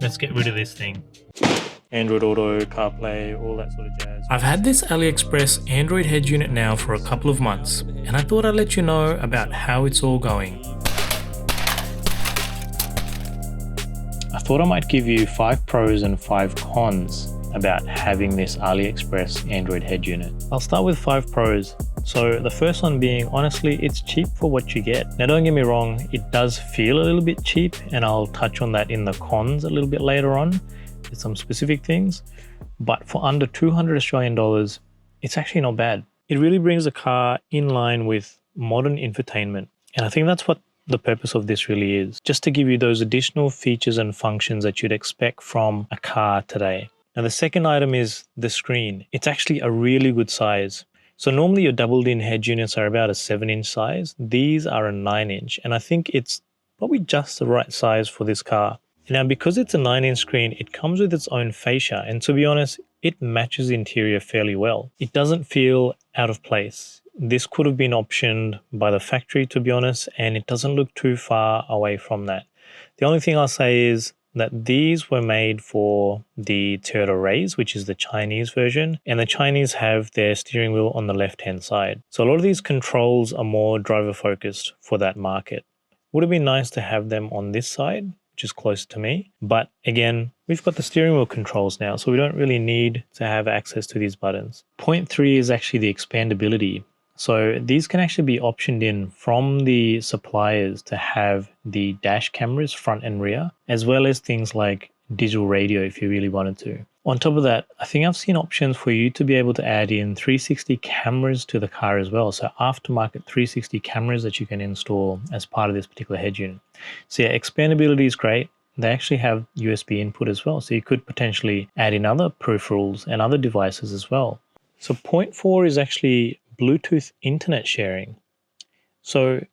let's get rid of this thing. Android Auto, CarPlay, all that sort of jazz. I've had this AliExpress Android head unit now for a couple of months, and I thought I'd let you know about how it's all going. I thought I might give you 5 pros and 5 cons about having this AliExpress Android head unit. I'll start with 5 pros. So the first one being, honestly, it's cheap for what you get. Now don't get me wrong, it does feel a little bit cheap, and I'll touch on that in the cons a little bit later on with some specific things. But for under 200 Australian dollars, it's actually not bad. It really brings the car in line with modern infotainment. And I think that's what the purpose of this really is, just to give you those additional features and functions that you'd expect from a car today. Now the second item is the screen. It's actually a really good size. So normally your doubled in head units are about a 7-inch size. These are a 9-inch, and I think it's probably just the right size for this car. Now because it's a 9-inch screen, it comes with its own fascia, and to be honest, it matches the interior fairly well. It doesn't feel out of place. This could have been optioned by the factory, to be honest, and it doesn't look too far away from that. The only thing I'll say is that these were made for the Toyota Rays, which is the Chinese version, and the Chinese have their steering wheel on the left-hand side. So a lot of these controls are more driver focused for that market. Would have been nice to have them on this side, which is closer to me. But again, we've got the steering wheel controls now, so we don't really need to have access to these buttons. Point 3 is actually the expandability. So these can actually be optioned in from the suppliers to have the dash cameras front and rear, as well as things like digital radio if you really wanted to. On top of that, I think I've seen options for you to be able to add in 360 cameras to the car as well. So aftermarket 360 cameras that you can install as part of this particular head unit. So yeah, expandability is great. They actually have USB input as well. So you could potentially add in other peripherals and other devices as well. So point 4 is actually Bluetooth internet sharing. So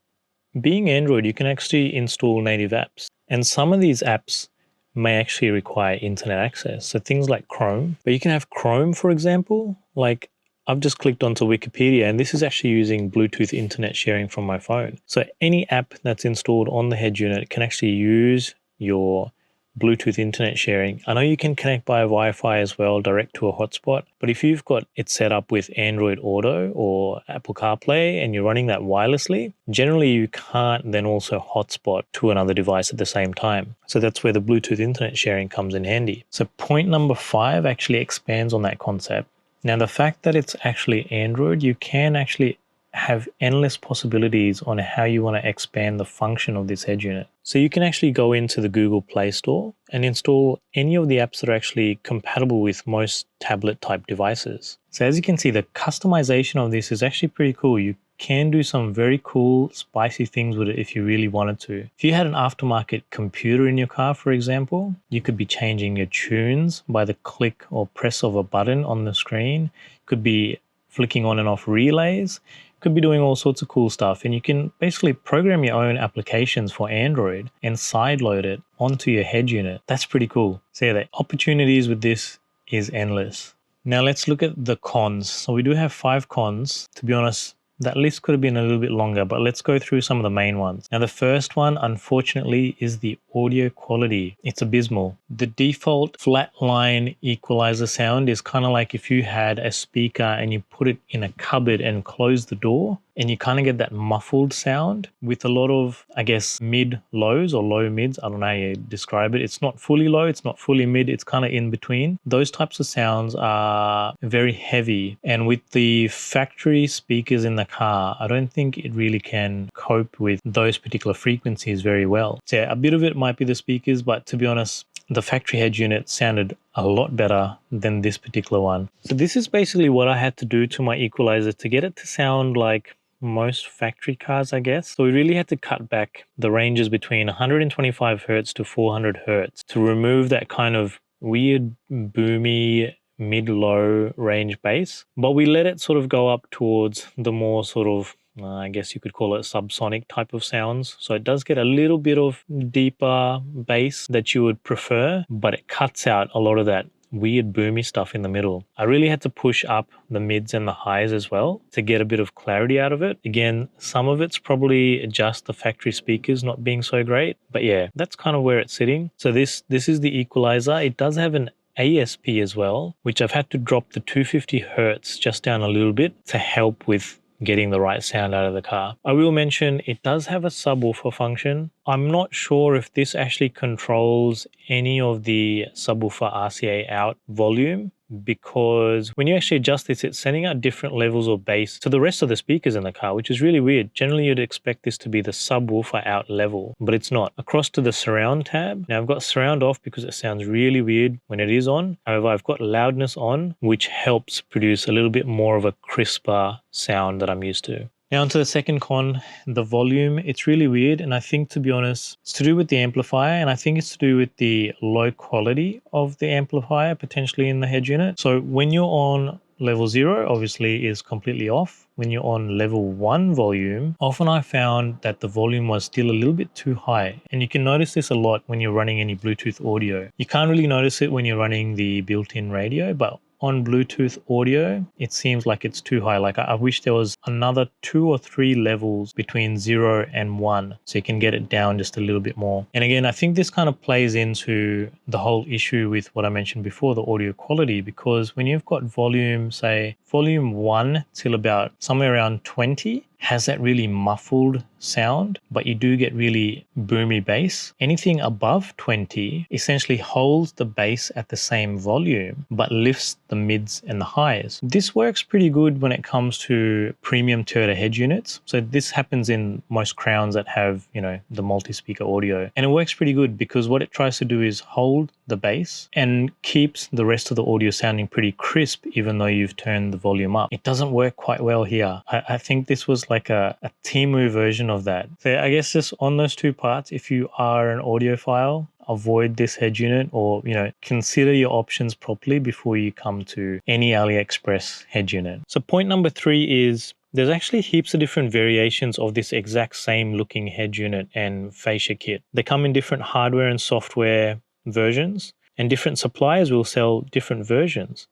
being Android, you can actually install native apps, and some of these apps may actually require internet access. So things like Chrome, but you can have Chrome, for example, like I've just clicked onto Wikipedia, and this is actually using Bluetooth internet sharing from my phone. So any app that's installed on the head unit can actually use your Bluetooth internet sharing. I know you can connect via Wi-Fi as well, direct to a hotspot, but if you've got it set up with Android Auto or Apple CarPlay and you're running that wirelessly, generally you can't then also hotspot to another device at the same time. So that's where the Bluetooth internet sharing comes in handy. So point number 5 actually expands on that concept. Now the fact that it's actually Android, you can actually have endless possibilities on how you want to expand the function of this head unit. So you can actually go into the Google Play Store and install any of the apps that are actually compatible with most tablet type devices. So as you can see, the customization of this is actually pretty cool. You can do some very cool, spicy things with it if you really wanted to. If you had an aftermarket computer in your car, for example, you could be changing your tunes by the click or press of a button on the screen. Could be flicking on and off relays. Could be doing all sorts of cool stuff, and you can basically program your own applications for Android and sideload it onto your head unit. That's pretty cool. So yeah, the opportunities with this is endless. Now let's look at the cons. So we do have 5 cons. To be honest, that list could have been a little bit longer, but let's go through some of the main ones. Now the first one, unfortunately, is the audio quality. It's abysmal. The default flatline equalizer sound is kind of like if you had a speaker and you put it in a cupboard and close the door, and you kind of get that muffled sound with a lot of, I guess, mid-lows or low mids. I don't know how you describe it. It's not fully low, it's not fully mid, it's kind of in between. Those types of sounds are very heavy. And with the factory speakers in the car, I don't think it really can cope with those particular frequencies very well. So yeah, a bit of it might be the speakers, but to be honest, the factory head unit sounded a lot better than this particular one. So this is basically what I had to do to my equalizer to get it to sound like most factory cars, I guess. So we really had to cut back the ranges between 125 Hertz to 400 Hertz to remove that kind of weird boomy mid-low range bass. But we let it sort of go up towards the more sort of, I guess you could call it subsonic type of sounds. So it does get a little bit of deeper bass that you would prefer, but it cuts out a lot of that weird boomy stuff in the middle. I really had to push up the mids and the highs as well to get a bit of clarity out of it. Again, some of it's probably just the factory speakers not being so great, but yeah, that's kind of where it's sitting. So this is the equalizer. It does have an ASP as well, which I've had to drop the 250 hertz just down a little bit to help with getting the right sound out of the car. I will mention it does have a subwoofer function. I'm not sure if this actually controls any of the subwoofer RCA out volume, because when you actually adjust this, it's sending out different levels of bass to the rest of the speakers in the car, which is really weird. Generally, you'd expect this to be the subwoofer out level, but it's not. Across to the surround tab, now I've got surround off because it sounds really weird when it is on. However, I've got loudness on, which helps produce a little bit more of a crisper sound that I'm used to. Now onto the second con, the volume. It's really weird, and I think, to be honest, it's to do with the amplifier, and I think it's to do with the low quality of the amplifier potentially in the head unit. So when you're on level 0, obviously is completely off. When you're on level 1 volume, often I found that the volume was still a little bit too high. And you can notice this a lot when you're running any Bluetooth audio. You can't really notice it when you're running the built-in radio, but on Bluetooth audio, it seems like it's too high. Like I wish there was another 2 or 3 levels between 0 and 1, so you can get it down just a little bit more. And again, I think this kind of plays into the whole issue with what I mentioned before, the audio quality, because when you've got volume, say volume 1 till about somewhere around 20, has that really muffled sound, but you do get really boomy bass. Anything above 20 essentially holds the bass at the same volume, but lifts the mids and the highs. This works pretty good when it comes to premium Toyota head units. So this happens in most Crowns that have, you know, the multi-speaker audio. And it works pretty good because what it tries to do is hold the bass and keeps the rest of the audio sounding pretty crisp, even though you've turned the volume up. It doesn't work quite well here. I think this was like a Temu version of that. So I guess just on those two parts, if you are an audiophile, avoid this head unit, or, you know, consider your options properly before you come to any AliExpress head unit. So point number 3 is there's actually heaps of different variations of this exact same looking head unit and fascia kit. They come in different hardware and software versions, and different suppliers will sell different versions.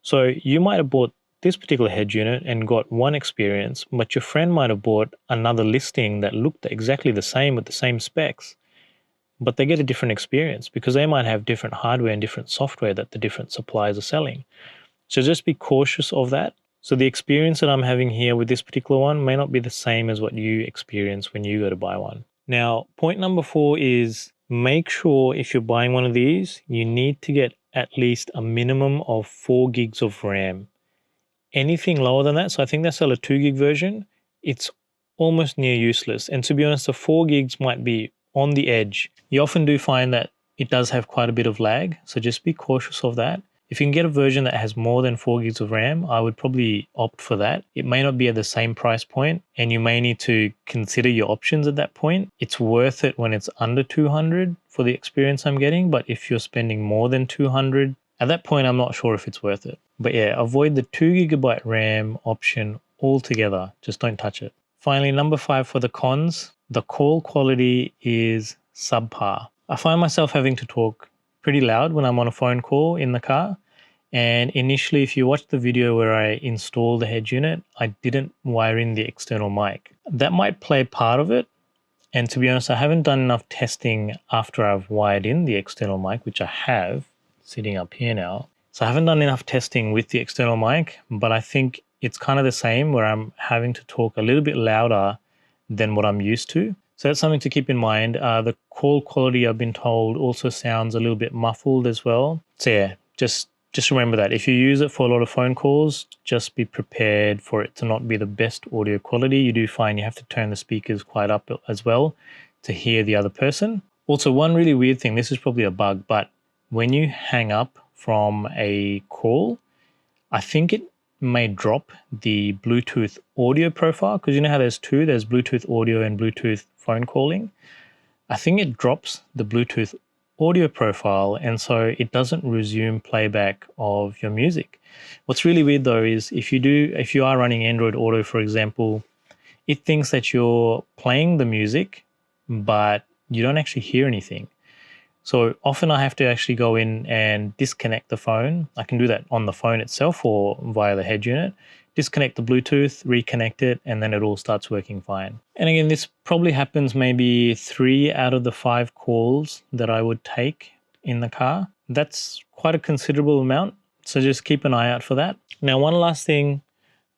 So you might have bought this particular head unit and got one experience, but your friend might have bought another listing that looked exactly the same with the same specs, but they get a different experience because they might have different hardware and different software that the different suppliers are selling. So just be cautious of that. So the experience that I'm having here with this particular one may not be the same as what you experience when you go to buy one. Now, point number 4 is make sure if you're buying one of these, you need to get at least a minimum of 4 gigs of RAM. Anything lower than that, so I think they sell a 2 gig version, it's almost near useless. And to be honest, the 4 gigs might be on the edge. You often do find that it does have quite a bit of lag, so just be cautious of that. If you can get a version that has more than 4 gigs of RAM, I would probably opt for that. It may not be at the same price point, and you may need to consider your options at that point. It's worth it when it's under 200 for the experience I'm getting, but if you're spending more than 200, at that point, I'm not sure if it's worth it. But yeah, avoid the 2 gigabyte RAM option altogether. Just don't touch it. Finally, number 5 for the cons, the call quality is subpar. I find myself having to talk pretty loud when I'm on a phone call in the car. And initially, if you watch the video where I install the head unit, I didn't wire in the external mic. That might play part of it. And to be honest, I haven't done enough testing after I've wired in the external mic, which I have sitting up here now. So I haven't done enough testing with the external mic, but I think it's kind of the same where I'm having to talk a little bit louder than what I'm used to. So that's something to keep in mind. The call quality, I've been told, also sounds a little bit muffled as well. So yeah, just remember that. If you use it for a lot of phone calls, just be prepared for it to not be the best audio quality. You do find you have to turn the speakers quite up as well to hear the other person. Also, one really weird thing, this is probably a bug, but when you hang up from a call, I think it may drop the Bluetooth audio profile, because you know how there's Bluetooth audio and Bluetooth phone calling. I think it drops the Bluetooth audio profile, and so it doesn't resume playback of your music. What's really weird though is if you are running Android Auto, for example, it thinks that you're playing the music, but you don't actually hear anything. So often I have to actually go in and disconnect the phone. I can do that on the phone itself or via the head unit. Disconnect the Bluetooth, reconnect it, and then it all starts working fine. And again, this probably happens maybe 3 out of the 5 calls that I would take in the car. That's quite a considerable amount, so just keep an eye out for that. Now, one last thing,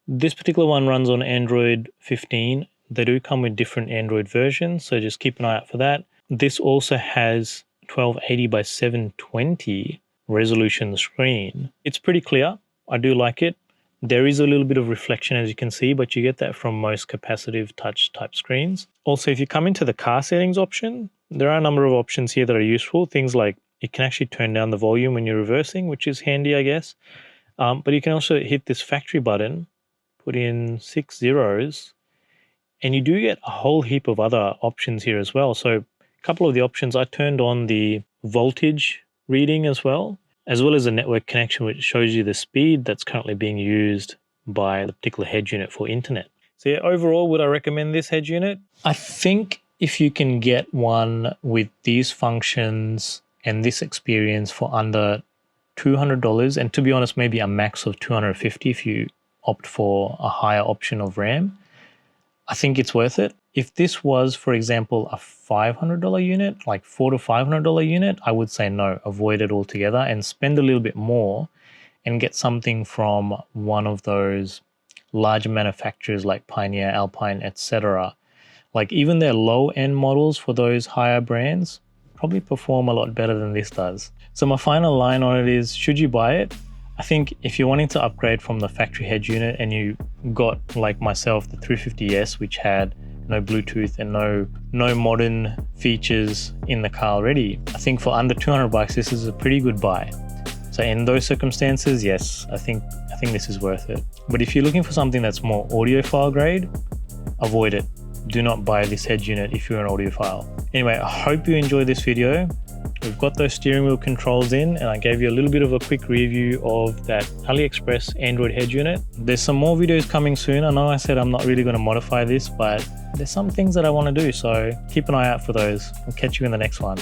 this particular one runs on Android 15. They do come with different Android versions, so just keep an eye out for that. This also has 1280 by 720 resolution screen. It's pretty clear. I do like it. There is a little bit of reflection, as you can see, but you get that from most capacitive touch type screens. Also, if you come into the car settings option, there are a number of options here that are useful. Things like you can actually turn down the volume when you're reversing, which is handy, I guess. But you can also hit this factory button, put in 6 zeros, and you do get a whole heap of other options here as well. So a couple of the options, I turned on the voltage reading as well as a network connection, which shows you the speed that's currently being used by the particular head unit for internet. So yeah, overall, would I recommend this head unit? I think if you can get one with these functions and this experience for under $200, and to be honest, maybe a max of $250 if you opt for a higher option of RAM, I think it's worth it. If this was, for example, a $500 unit, like $400 to $500 unit, I would say no, avoid it altogether and spend a little bit more and get something from one of those larger manufacturers like Pioneer, Alpine, etc. Like even their low-end models for those higher brands probably perform a lot better than this does. So my final line on it is, should you buy it? I think if you're wanting to upgrade from the factory head unit and you got, like myself, the 350S, which had no Bluetooth and no modern features in the car already, I think for under $200, this is a pretty good buy. So in those circumstances, yes, I think this is worth it. But if you're looking for something that's more audiophile grade, avoid it. Do not buy this head unit if you're an audiophile. Anyway, I hope you enjoyed this video. We've got those steering wheel controls in, and I gave you a little bit of a quick review of that AliExpress Android head unit. There's some more videos coming soon. I know I said I'm not really going to modify this, but there's some things that I want to do, so keep an eye out for those. I'll catch you in the next one.